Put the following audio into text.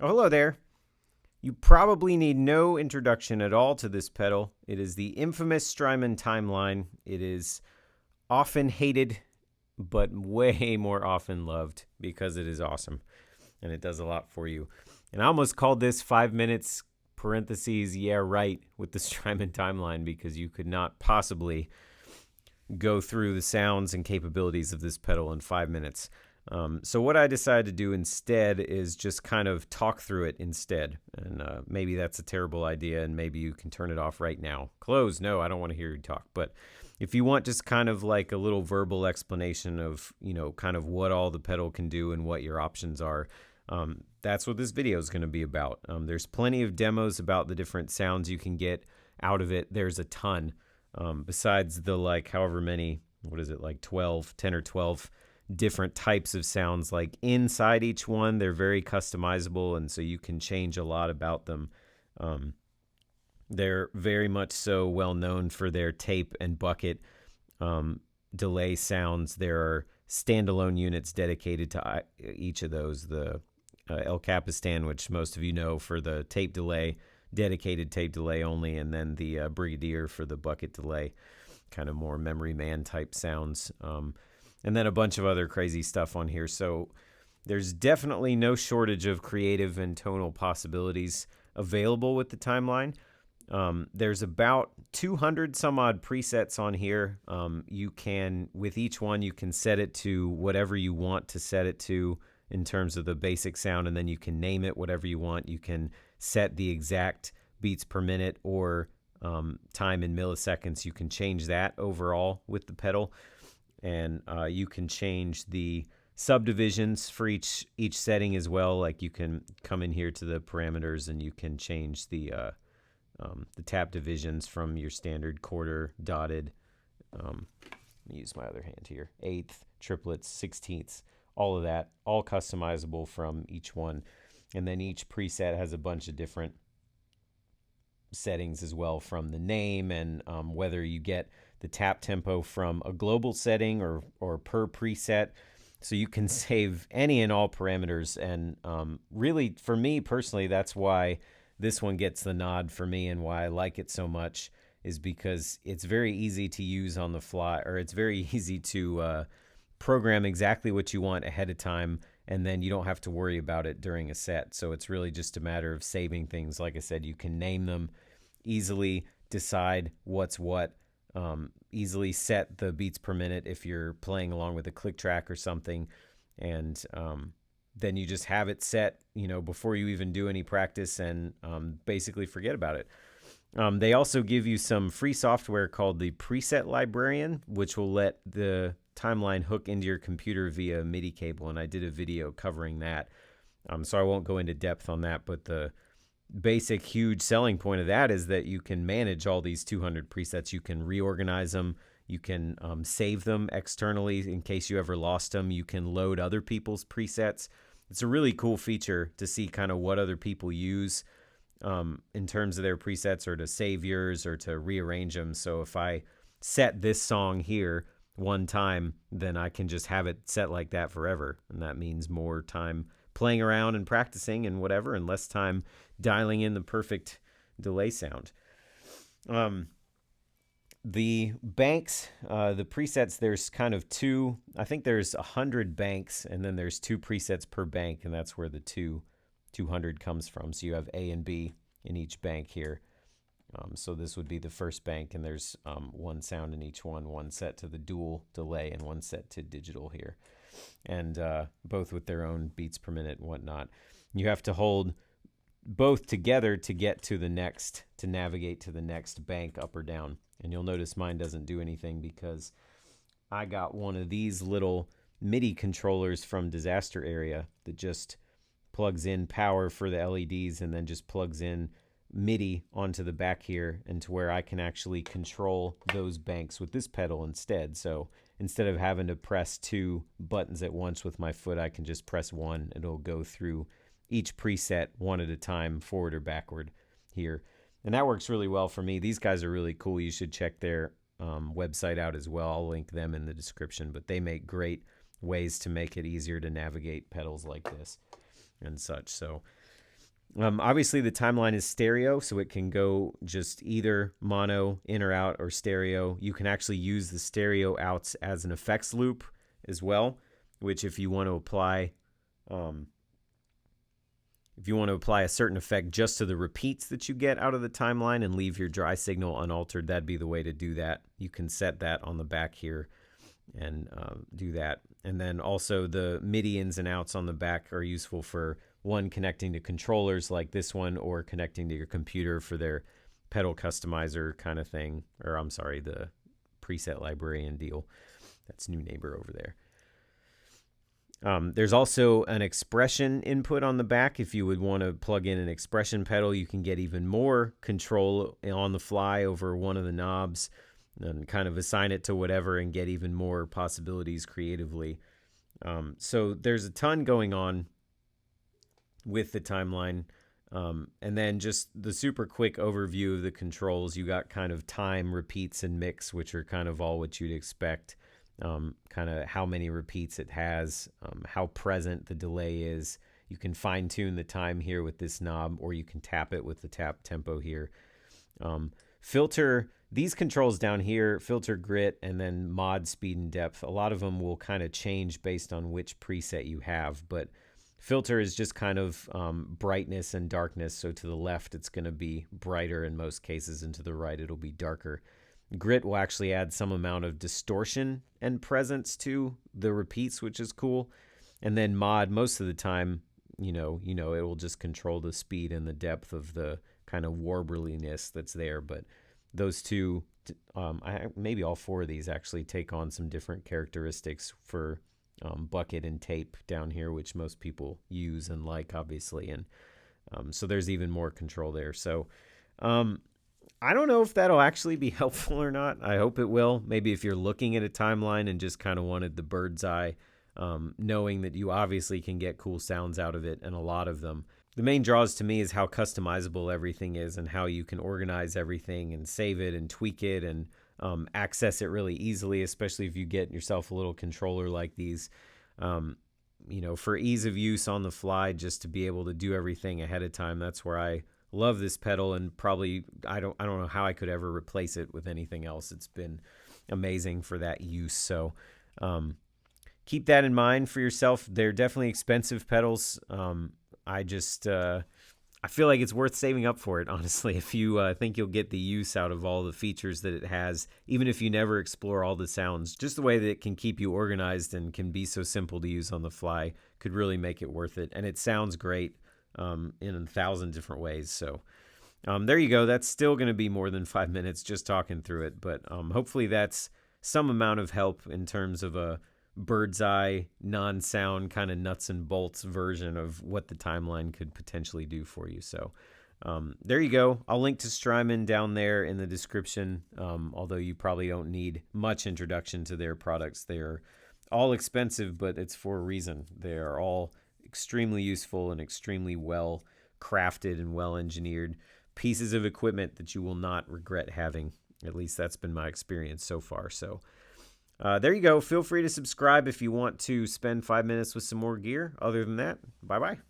Oh, hello there. You probably need no introduction at all to this pedal. It is the infamous Strymon timeline. It is often hated, but way more often loved because it is awesome and it does a lot for you. And I almost called this 5 minutes parentheses, yeah, right, with the Strymon timeline because you could not possibly go through the sounds and capabilities of this pedal in 5 minutes. So what I decided to do instead is just kind of talk through it instead. And maybe that's a terrible idea, and maybe you can turn it off right now. Close. No, I don't want to hear you talk. But if you want just kind of like a little verbal explanation of, kind of what all the pedal can do and what your options are, that's what this video is going to be about. There's plenty of demos about the different sounds you can get out of it. There's a ton. Besides the however many, 10 or 12 different types of sounds like inside each one. They're very customizable, and so you can change a lot about them. They're very much so well known for their tape and bucket delay sounds. There are standalone units dedicated to each of those. The El Capistan, which most of you know for the tape delay, dedicated tape delay only, and then the Brigadier for the bucket delay, kind of more memory man type sounds. And then a bunch of other crazy stuff on here. So there's definitely no shortage of creative and tonal possibilities available with the timeline. There's about 200 some odd presets on here. You can, with each one, you can set it to whatever you want to set it to in terms of the basic sound, and then you can name it whatever you want. You can set the exact beats per minute or time in milliseconds. You can change that overall with the pedal. And you can change the subdivisions for each setting as well. Like you can come in here to the parameters and you can change the tap divisions from your standard quarter, dotted. Let me use my other hand here. Eighth, triplets, sixteenths, all of that, all customizable from each one. And then each preset has a bunch of different settings as well, from the name and whether you get the tap tempo from a global setting or per preset. So you can save any and all parameters. And really, for me personally, that's why this one gets the nod for me and why I like it so much, is because it's very easy to use on the fly, or it's very easy to program exactly what you want ahead of time, and then you don't have to worry about it during a set. So it's really just a matter of saving things. Like I said, you can name them, easily decide what's what, easily set the beats per minute if you're playing along with a click track or something, and then you just have it set, before you even do any practice, and basically forget about it. They also give you some free software called the Preset Librarian, which will let the timeline hook into your computer via MIDI cable, and I did a video covering that, so I won't go into depth on that, but the basic huge selling point of that is that you can manage all these 200 presets. You can reorganize them. You can save them externally in case you ever lost them. You can load other people's presets. It's a really cool feature to see kind of what other people use in terms of their presets, or to save yours, or to rearrange them. So if I set this song here one time, then I can just have it set like that forever. And that means more time playing around and practicing and whatever, and less time dialing in the perfect delay sound. The banks, the presets, there's kind of two. I think there's 100 banks, and then there's two presets per bank, and that's where the 200 comes from. So you have A and B in each bank here. So this would be the first bank, and there's one sound in each one set to the dual delay and one set to digital here, and both with their own beats per minute and whatnot. You have to hold both together to get to the next, to navigate to the next bank up or down. And you'll notice mine doesn't do anything because I got one of these little MIDI controllers from Disaster Area that just plugs in power for the LEDs and then just plugs in MIDI onto the back here, and to where I can actually control those banks with this pedal instead. So instead of having to press two buttons at once with my foot, I can just press one, and it'll go through each preset one at a time, forward or backward here. And that works really well for me. These guys are really cool. You should check their website out as well. I'll link them in the description, but they make great ways to make it easier to navigate pedals like this and such. So Obviously, the timeline is stereo, so it can go just either mono, in or out, or stereo. You can actually use the stereo outs as an effects loop as well, which if you want to apply a certain effect just to the repeats that you get out of the timeline and leave your dry signal unaltered, that'd be the way to do that. You can set that on the back here and do that. And then also the MIDI ins and outs on the back are useful for one, connecting to controllers like this one, or connecting to your computer for their pedal customizer kind of thing. Or I'm sorry, the preset librarian deal. That's New Neighbor over there. There's also an expression input on the back. If you would want to plug in an expression pedal, you can get even more control on the fly over one of the knobs and kind of assign it to whatever and get even more possibilities creatively. So there's a ton going on with the timeline. And then just the super quick overview of the controls. You got kind of time, repeats, and mix, which are kind of all what you'd expect. Kind of how many repeats it has, how present the delay is. You can fine tune the time here with this knob, or you can tap it with the tap tempo here. Filter, these controls down here, filter, grit, and then mod, speed, and depth. A lot of them will kind of change based on which preset you have, but filter is just kind of brightness and darkness. So to the left, it's going to be brighter in most cases, and to the right, it'll be darker. Grit will actually add some amount of distortion and presence to the repeats, which is cool. And then mod, most of the time, it will just control the speed and the depth of the kind of warbliness that's there. But those two, maybe all four of these actually take on some different characteristics for bucket and tape down here, which most people use and like, obviously. And so there's even more control there. So I don't know if that'll actually be helpful or not. I hope it will. Maybe if you're looking at a timeline and just kind of wanted the bird's eye, knowing that you obviously can get cool sounds out of it, and a lot of them. The main draws to me is how customizable everything is and how you can organize everything and save it and tweak it and access it really easily, especially if you get yourself a little controller like these. For ease of use on the fly, just to be able to do everything ahead of time. That's where I love this pedal, and probably I don't know how I could ever replace it with anything else. It's been amazing for that use. So keep that in mind for yourself. They're definitely expensive pedals. I feel like it's worth saving up for it, honestly, if you think you'll get the use out of all the features that it has, even if you never explore all the sounds. Just the way that it can keep you organized and can be so simple to use on the fly could really make it worth it. And it sounds great in 1,000 different ways. So there you go. That's still going to be more than 5 minutes just talking through it. But hopefully that's some amount of help in terms of a bird's eye, non-sound, kind of nuts and bolts version of what the timeline could potentially do for you. So there you go. I'll link to Strymon down there in the description, although you probably don't need much introduction to their products. They're all expensive, but it's for a reason. They are all extremely useful and extremely well crafted and well engineered pieces of equipment that you will not regret having. At least that's been my experience so far. So there you go. Feel free to subscribe if you want to spend 5 minutes with some more gear. Other than that, bye-bye.